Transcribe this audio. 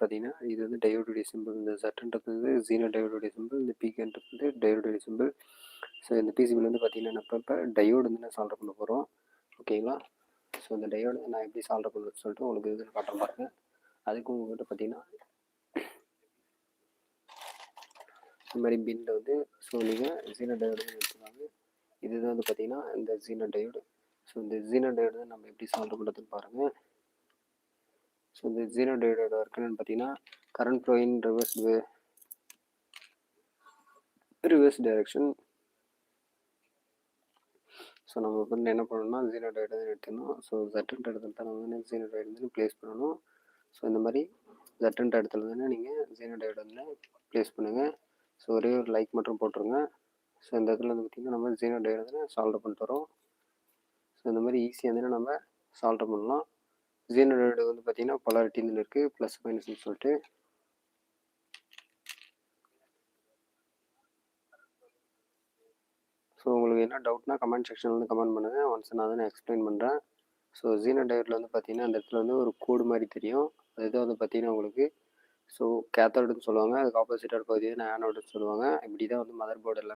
பார்த்தீங்கன்னா, இது வந்து டையோடுடைய சிம்பிள். இந்த Z வந்து ஜீனோ டையோடுடைய சிம்பிள். இந்த PKன்றது வந்து டையோடுடைய சிம்பிள். ஸோ இந்த பிசிபில வந்து பார்த்தீங்கன்னா, நம்ம இப்போ டையோடு வந்து நான் சால்வ் பண்ண போகிறோம். ஓகேங்களா? ஸோ இந்த டையோடு நான் எப்படி சால்வ் பண்ணுறதுன்னு சொல்லிட்டு உங்களுக்கு இது காட்டுறேன் பாருங்க. அதுக்கு உங்கள்கிட்ட பார்த்தீங்கன்னா, இந்த மாதிரி பின்னில் வந்து ஸோ நீங்கள் ஜீனோ டையோடு எடுத்துக்காங்க. இதுதான் வந்து பார்த்தீங்கன்னா இந்த ஜீனோ டையோடு. ஸோ இந்த ஜீனோ டையோடு தான் நம்ம எப்படி சால்வ் பண்ணுறதுன்னு பாருங்கள். ஸோ இந்த ஜீனோ டையோடோட ஒர்க் என்னன்னு பார்த்தீங்கன்னா, current flow in reverse direction. So நம்ம வந்து என்ன பண்ணணும்னா ஜீனோ டையோடு தான் எடுத்துக்கணும். ஸோ Z இடத்துல தான் வந்து ஜீனோ டையோடு வந்து ப்ளேஸ் பண்ணணும். ஸோ இந்த மாதிரி Z இடத்துல தானே நீங்கள் ஜீனோ டையோடு வந்து ப்ளேஸ் பண்ணுங்கள். ஸோ ஒரே ஒரு லைக் மட்டும் போட்டுருங்க. ஸோ இந்த இடத்துல வந்து பார்த்திங்கன்னா நம்ம ஜீனோ டையோடு வந்து சால்வ் பண்ணிட்டு வரோம். ஸோ இந்த மாதிரி ஈஸியாக வந்து நம்ம சால்வ் பண்ணலாம். ஜீனோ டையோடு வந்து பார்த்திங்கன்னா பொலாரிட்டின்னு இருக்குது, ப்ளஸ் மைனஸ்ன்னு சொல்லிட்டு. ஸோ உங்களுக்கு என்ன டவுட்னா கமெண்ட் செக்ஷனில் வந்து கமெண்ட் பண்ணுங்கள். ஒன்ஸ் நான் வந்து எக்ஸ்பிளைன் பண்ணுறேன். ஸோ ஜீனோ டையோடில் வந்து பார்த்திங்கன்னா அந்த இடத்துல வந்து ஒரு கோடு மாதிரி தெரியும். அதுதான் வந்து பார்த்திங்கன்னா உங்களுக்கு ஸோ கேத்தோடுன்னு சொல்லுவாங்க. அதுக்கு ஆப்போசிட்டாக பகுதி ஆனோடுன்னு சொல்லுவாங்க. இப்படி தான் வந்து மதர் போர்டு எல்லாம்